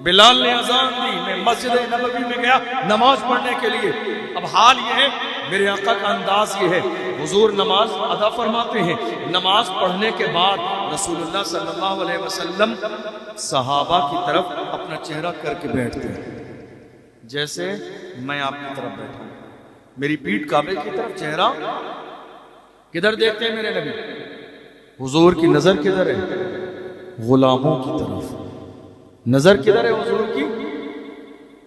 بلال نے اذان دی، میں مسجد نبوی میں گیا نماز پڑھنے کے لیے۔ اب حال یہ ہے، میرے آقا کا انداز یہ ہے، حضور نماز ادا فرماتے ہیں، نماز پڑھنے کے بعد رسول اللہ صلی اللہ علیہ وسلم صحابہ کی طرف اپنا چہرہ کر کے بیٹھتے ہیں، جیسے میں آپ کی طرف بیٹھا ہوں، میری پیٹھ کعبے کی طرف، چہرہ کدھر دیکھتے ہیں میرے نبی؟ حضور کی نظر کدھر ہے؟ غلاموں کی طرف۔ نظر کدھر ہے حضور کی؟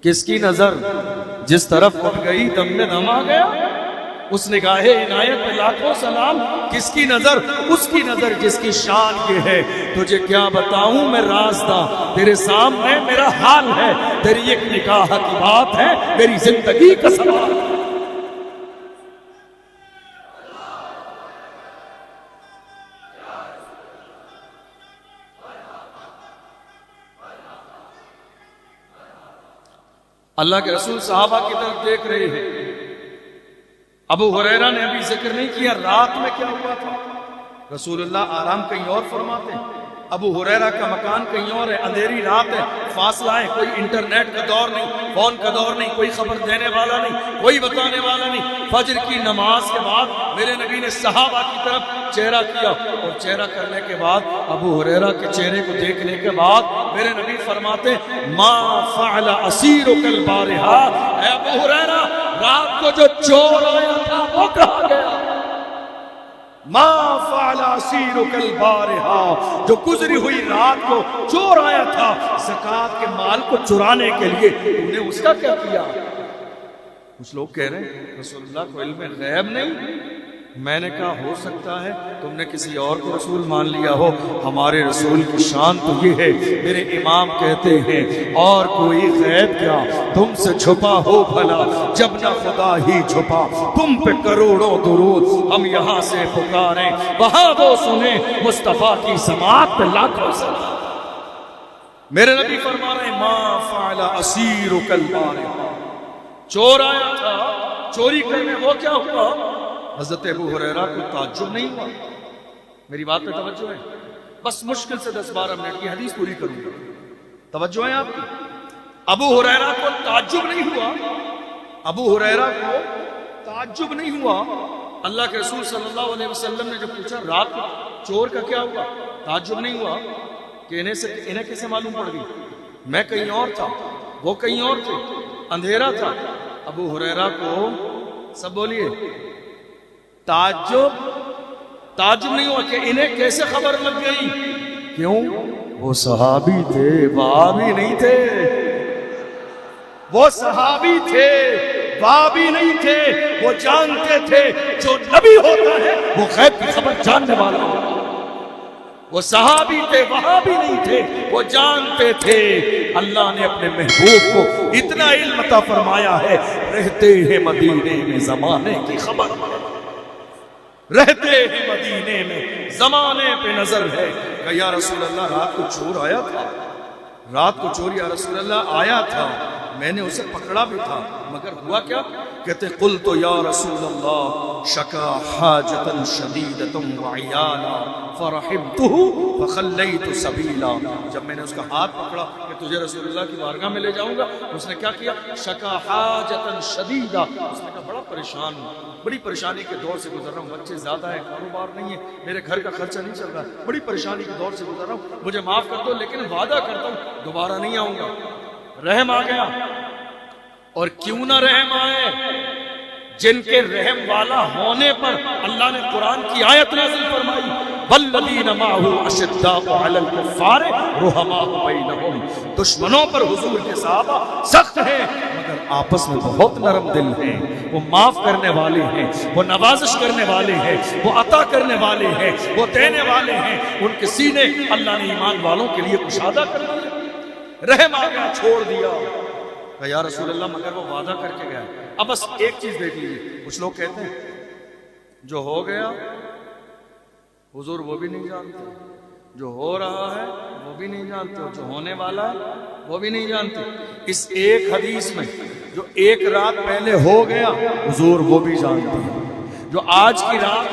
کس کی نظر؟ جس طرف اٹھ گئی دم میں دم آ گیا، اس نگاہ عنایت پہ لاکھوں سلام۔ کس کی نظر؟ اس کی نظر جس کی شان یہ ہے، تجھے کیا بتاؤں میں رازداں، تیرے سامنے میرا حال ہے، تیری ایک نگاہ کی بات ہے، میری زندگی کا سوال ہے۔ اللہ کے رسول صحابہ کی طرف دیکھ رہے ہیں۔ ابو ہریرہ نے ابھی ذکر نہیں کیا رات میں کیا ہوا تھا، رسول اللہ آرام کہیں اور فرماتے ہیں، ابو ہریرہ کا مکان کہیں اور ہے، اندھیری رات ہے، فاصلہ ہے، کوئی انٹرنیٹ کا دور نہیں، فون کا دور نہیں، کوئی خبر دینے والا نہیں، کوئی بتانے والا نہیں۔ فجر کی نماز کے بعد میرے نبی نے صحابہ کی طرف چہرہ کیا، اور چہرہ کرنے کے بعد ابو ہریرہ کے چہرے کو دیکھنے کے بعد میرے نبی فرماتے ما فعل اسیرک البارحہ، اے ابو ہریرہ رات کو جو چور آیا تھا وہ کہاں گیا؟ ما فعل اسیرک البارحہ، جو گزری ہوئی رات کو چور آیا تھا زکوٰۃ کے مال کو چرانے کے لیے، تم نے اس کا کیا کیا؟ کچھ لوگ کہہ رہے ہیں رسول اللہ کو علم غیب نہیں۔ میں نے کہا ہو سکتا ہے تم نے کسی اور کو رسول مان لیا ہو، ہمارے رسول کی شان تو یہ ہے، میرے امام کہتے ہیں اور کوئی غیب کیا تم سے چھپا ہو بھلا، جب نہ خدا ہی چھپا تم پہ کروڑوں درود ہم یہاں سے پکاریں، وہاں وہ سنیں مصطفیٰ کی سماعت پہ لاکھوں سلام۔ میرے نبی فرما رہے ہیں ما فعل اسیرک البارحہ، چور آیا تھا چوری کرنے، وہ کیا ہوا؟ حضرت ابو ہریرہ کو تعجب نہیں ہوا؟ میری بات پہ توجہ ہے، بس مشکل سے 10-12 منٹ کی حدیث پوری کروں گا، توجہ ہے آپ کی۔ ابو ہریرہ کو تعجب نہیں ہوا، ابو ہریرہ کو تعجب نہیں ہوا۔ اللہ کے رسول صلی اللہ علیہ وسلم نے جب پوچھا رات کو چور کا کیا ہوا، تعجب نہیں ہوا کہ انہیں کیسے معلوم پڑ گئی؟ میں کہیں اور تھا، وہ کہیں اور تھے، اندھیرا تھا۔ ابو ہریرہ کو سب بولیے تعجب نہیں ہوا کہ انہیں کیسے خبر لگ گئی؟ کیوں؟ وہ صحابی تھے، وہابی نہیں تھے، وہ صحابی تھے، وہابی نہیں تھے، وہ جانتے تھے جو نبی ہوتا ہے وہ غیب کی خبر جاننے والا ہوتا ہے۔ وہ صحابی تھے، وہابی نہیں تھے، وہ جانتے تھے۔ اللہ نے اپنے محبوب کو اتنا علم عطا فرمایا ہے، رہتے ہیں مدینے میں زمانے کی خبر، رہتے ہیں مدینے میں زمانے پہ نظر ہے۔ کہ یا رسول اللہ رات کو چور آیا تھا، رات کو چور یا رسول اللہ آیا تھا، میں نے اسے پکڑا بھی تھا، مگر ہوا کیا؟ کہتے قلت یا رسول اللہ شکا حاجتا شدیدتا وعیالا فرحمتہ فخلیت سبیلا۔ جب میں نے اس کا ہاتھ پکڑا کہ تجھے رسول اللہ کی بارگاہ میں لے جاؤں گا، اس نے کیا کیا؟ شکا حاجتا شدیدا، اس نے کہا بڑا پریشان ہوں، بڑی پریشانی کے دور سے گزر رہا ہوں، بچے زیادہ ہیں، کاروبار نہیں ہے، میرے گھر کا خرچہ نہیں چل رہا، بڑی پریشانی کے دور سے گزر رہا ہوں، مجھے معاف کر دو، لیکن وعدہ کرتا ہوں دوبارہ نہیں آؤں گا۔ رحم آ گیا، اور کیوں نہ رحم آئے؟ جن کے رحم والا ہونے پر اللہ نے قرآن کی آیت نازل فرمائی والذین معہ اشداء علی الکفار رحماء بینہم، دشمنوں پر حضور کے صحابہ سخت ہیں مگر آپس میں بہت نرم دل ہیں، وہ معاف کرنے والے ہیں، وہ نوازش کرنے والے ہیں، وہ عطا کرنے والے ہیں، وہ دینے والے ہیں، ان کے سینے اللہ نے ایمان والوں کے لیے کشادہ کر دیا۔ رحم آ گیا، چھوڑ دیا کہ یا رسول اللہ مگر وہ وعدہ کر کے گیا۔ اب بس ایک چیز دیکھ لیجیے، کچھ لوگ کہتے ہیں جو ہو گیا حضور وہ بھی نہیں جانتے، جو ہو رہا ہے وہ بھی نہیں جانتے، جو ہونے والا ہے وہ بھی نہیں جانتے۔ اس ایک حدیث میں جو ایک رات پہلے ہو گیا حضور وہ بھی جانتے ہیں، جو آج کی رات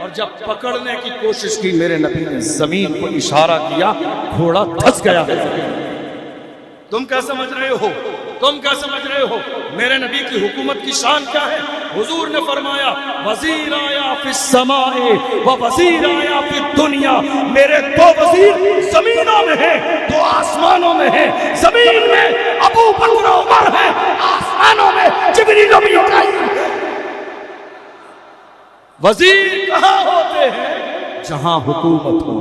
اور جب پکڑنے کی کوشش کی میرے نبی نے زمین کو اشارہ کیا، گھوڑا دھس گیا ہے۔ تم کیا سمجھ رہے ہو؟ تم کیا سمجھ رہے ہو میرے نبی کی حکومت کی شان کیا ہے؟ حضور نے فرمایا وزیر آیا فی السماء و وزیر آیا فی الدنیا، میرے دو وزیر زمینوں میں ہیں، دو آسمانوں میں ہیں۔ زمین میں ابو بکر و عمر ہیں، آسمانوں میں جبریل و میکائیل۔ وزیر کہاں ہوتے ہیں؟ جہاں حکومت ہو۔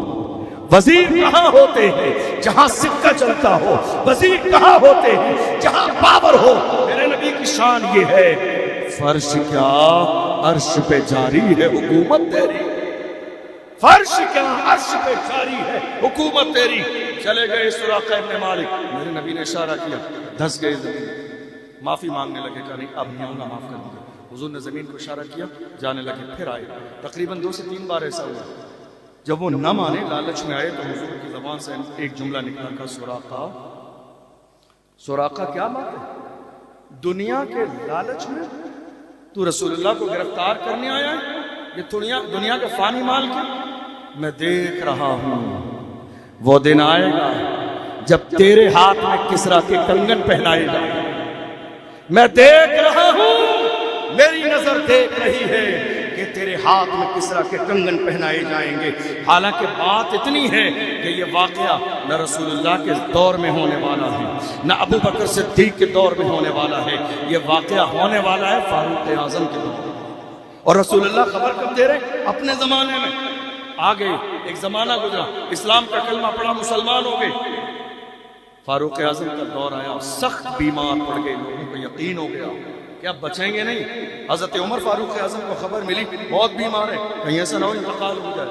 وزیر کہاں ہوتے ہیں؟ جہاں سکہ چلتا ہو۔ وزیر کہاں ہوتے ہیں؟ جہاں پاور ہو۔ میرے نبی کی شان یہ ہے، فرش کیا عرش پہ جاری ہے حکومت تیری، فرش کیا عرش پہ جاری ہے حکومت تیری۔ چلے گئے سراقہ ابن مالک، میرے نبی نے اشارہ کیا، دھس گئے زمین، معافی مانگنے لگے، کہا نہیں اب نہیں آؤں گا، معاف کر دیا۔ حضور نے زمین کو اشارہ کیا، جانے لگے، پھر آئے، تقریباً 2 سے 3 بار ایسا ہوا۔ جب وہ نہ مانے، لالچ میں آئے، تو حضور کی زبان سے ایک جملہ نکلا، کہا سراقہ، سراقہ کیا بات ہے؟ دنیا کے لالچ میں تو رسول اللہ کو گرفتار کرنے آیا ہے؟ یہ دنیا کا فانی مال کیا؟ میں دیکھ رہا ہوں وہ دن آئے گا جب تیرے ہاتھ میں کسرا کے کنگن پہنائے جائیں گے۔ میں دیکھ رہا ہوں، میری نظر دیکھ رہی ہے کہ تیرے ہاتھ میں کسرا کے کنگن پہنائے جائیں گے۔ حالانکہ بات اتنی ہے کہ یہ واقعہ نہ رسول اللہ کے دور میں ہونے والا ہے، نہ ابو بکر صدیق کے دور میں ہونے والا ہے، یہ واقعہ ہونے والا ہے فاروق اعظم کے دور میں۔ اور رسول اللہ خبر کب دے رہے؟ اپنے زمانے میں۔ آگے ایک زمانہ گزرا، اسلام کا کلمہ پڑھا، مسلمان ہو گئے، فاروق اعظم کا دور آیا، سخت بیمار پڑ گئے، لوگوں کو یقین ہو گیا کہ اب بچیں گے نہیں۔ حضرت عمر فاروق اعظم کو خبر ملی بہت بیمار ہے، کہیں ایسا نہ ہو انتقال ہو جائے۔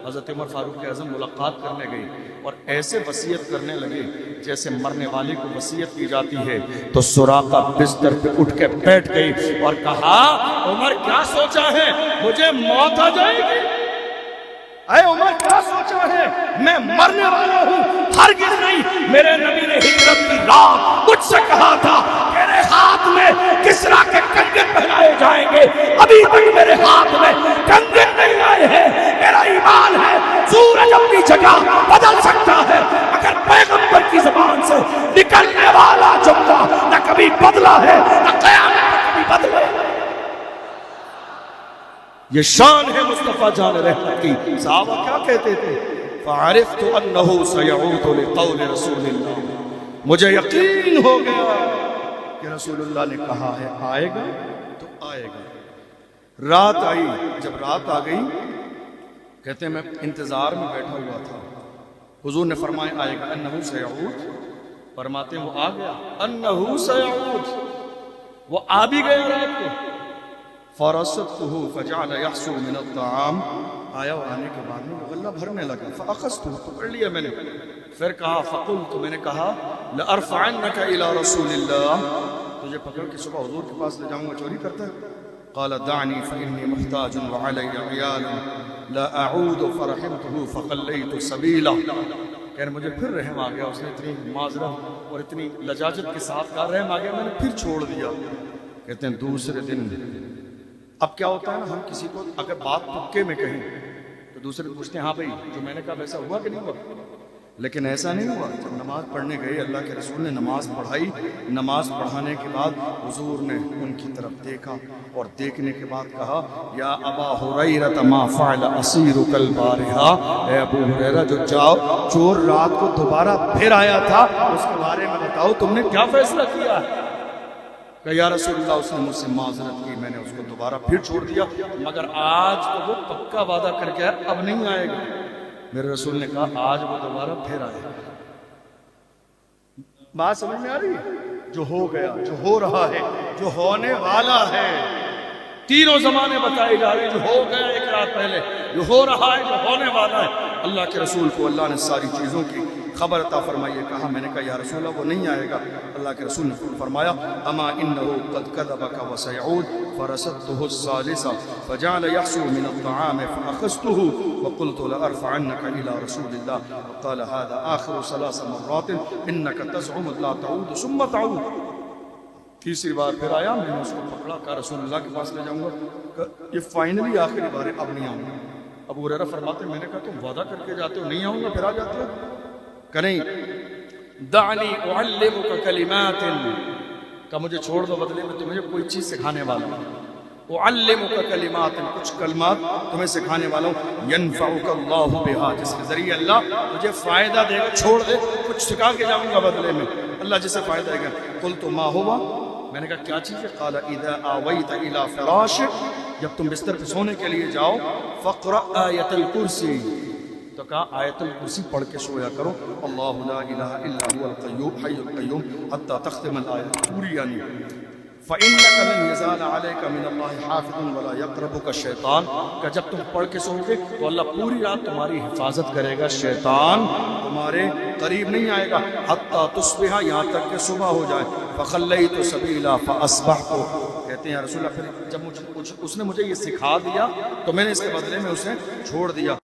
حضرت عمر فاروق اعظم ملاقات کرنے گئے اور ایسے وصیت کرنے لگے جیسے مرنے والے کو وصیت کی جاتی ہے۔ تو سراقہ بستر پہ اٹھ کے بیٹھ گئی اور کہا عمر کیا سوچا ہے؟ مجھے موت آ جائے گی؟ اے عمر کیا سوچا ہے؟ میں مرنے والا ہوں؟ ہرگز نہیں۔ میرے نبی نے ہجرت کی رات مجھ سے کہا تھا میرے ہاتھ میں کسرا کے کنگن پہنائے جائیں گے، ابھی تک میرے ہاتھ میں کنگن نہیں آئے ہیں۔ میرا ایمان ہے سورج اپنی جگہ بدل سکتا ہے، اگر پیغمبر کی زبان سے نکلنے والا جملہ نہ کبھی بدلا ہے نہ قیامت میں کبھی بدلے۔ یہ شان ہے مصطفیٰ جان رحمت کی۔ صحابہ کیا کہتے تھے؟ فَعَرِفْتُ أَنَّهُ سَيَعُودُ لِقَوْلِ رَسُولِ اللَّهِ، مجھے یقین ہو گیا کہ رسول اللہ نے کہا ہے آئے گا تو آئے گا۔ رات آئی، جب رات آ گئی کہتے ہیں میں انتظار میں بیٹھا ہوا تھا، حضور نے فرمایا آئے گا، انہو سیعود، فرماتے ہیں وہ آ گیا، انہو سیعود، وہ آ بھی گیا رات کو۔ فرصدته فجعل يحصو من الطعام، آیا اور آنے کے بعد میں غلہ بھرنے لگا، فاخذته، پکڑ لیا میں نے، پھر کہا فقلت، میں نے کہا لأرفعنك الى رسول اللہ، تجھے پکڑ کے صبح حضور کے پاس لے جاؤں گا، چوری کرتا ہے؟ قال دعني فإني محتاج وعلي عيال لا أعود، فرحمته فقليت سبيلا، کہنے مجھے پھر رحم آ گیا، اس نے اتنی معذرت اور اتنی لجاجت کے ساتھ کہا رحم آ گیا، میں نے پھر چھوڑ دیا۔ کہتے ہیں دوسرے دن، اب کیا ہوتا ہے نا، ہم کسی کو اگر بات تکے میں کہیں تو دوسرے پوچھتے ہیں ہاں بھائی جو میں نے کہا ویسا ہوا کہ نہیں ہوا، لیکن ایسا نہیں ہوا۔ جب نماز پڑھنے گئے اللہ کے رسول نے نماز پڑھائی، نماز پڑھانے کے بعد حضور نے ان کی طرف دیکھا اور دیکھنے کے بعد کہا یا ابا ہریرہ ما فعل اسیرک البارحہ، اے ابو ہریرہ جو چور رات کو دوبارہ پھر آیا تھا اس کے بارے میں بتاؤ تم نے کیا فیصلہ کیا ہے؟ کہ یا رسول اللہ اس نے مجھ سے معذرت کی، میں نے اس کو دوبارہ پھر چھوڑ دیا، مگر آج تو وہ پکا وعدہ کر کے اب نہیں آئے گا۔ میرے رسول نے کہا آج وہ دوبارہ پھر آئے گا۔ بات سمجھ میں آ رہی ہے؟ جو ہو گیا، جو ہو رہا ہے، جو ہونے والا ہے، تینوں زمانے بتائے جا رہے ہیں، جو ہو گیا ایک رات پہلے، جو ہو رہا ہے، جو ہونے والا ہے۔ اللہ کے رسول کو اللہ نے ساری چیزوں کی خبر عطا فرمائی ہے۔ کہا میں نے کہا یا رسول اللہ وہ نہیں آئے گا، اللہ کے رسول نے فرمایا اما انه قد كذبك وسيعود، فرصدته الثالثة فجعل يحصو من الطعام فاخذته وقلت لارفعنك الى رسول الله، وقال هذا اخر 3 مرات انك تزعم لا تعود ثم تعود۔ تیسری بار پھر آیا، میں نے اس کو پکڑا، کہا رسول اللہ کے پاس لے جاؤں گا، یہ فائنلی آخری بار ہے، اب نہیں آؤں گا۔ ابو ہریرہ فرماتے ہیں میں نے کہا تم وعدہ کر کے جاتے ہو نہیں آؤں گا پھر آ جاتے ہو کہ نہیں دعنی اعلمک کلمات کہ مجھے چھوڑ دو بدلے میں تمہیں کوئی چیز سکھانے والا ہوں اعلمک کلمات کچھ کلمات تمہیں سکھانے والا ہوں ینفعک اللہ بہا جس کے ذریعے اللہ مجھے فائدہ دے گا چھوڑ دے کچھ سکھا کے جاؤں گا بدلے میں اللہ جسے فائدہ دے گا قلت ما ہوا میں نے کہا کیا چیز ہے قال اذا آویت الى فراشک جب تم بستر پہ سونے کے لیے جاؤ فقرأ آیت الکرسی تو کہا آیت الکرسی پڑھ کے سویا کرو اللہ لا الہ الا هو القیوم حی القیوم حتی تختم الآیت پوری یعنی فَإِنَّكَ لَنْ يَزَالَ عَلَيْكَ مِنَ اللَّهِ حَافِظٌ وَلَا يَقْرَبُكَ الشَّيْطَانُ کہ جب تم پڑھ کے سوؤ گے تو اللہ پوری رات تمہاری حفاظت کرے گا شیطان تمہارے قریب نہیں آئے گا حتی تصبح یہاں تک کہ صبح ہو جائے فَخَلَّيْتُ سَبِيلًا فَأَصْبَحْتُ کہتے ہیں یا رسول اللہ پھر جب اس نے مجھے یہ سکھا دیا تو میں نے اس کے بدلے میں اسے چھوڑ دیا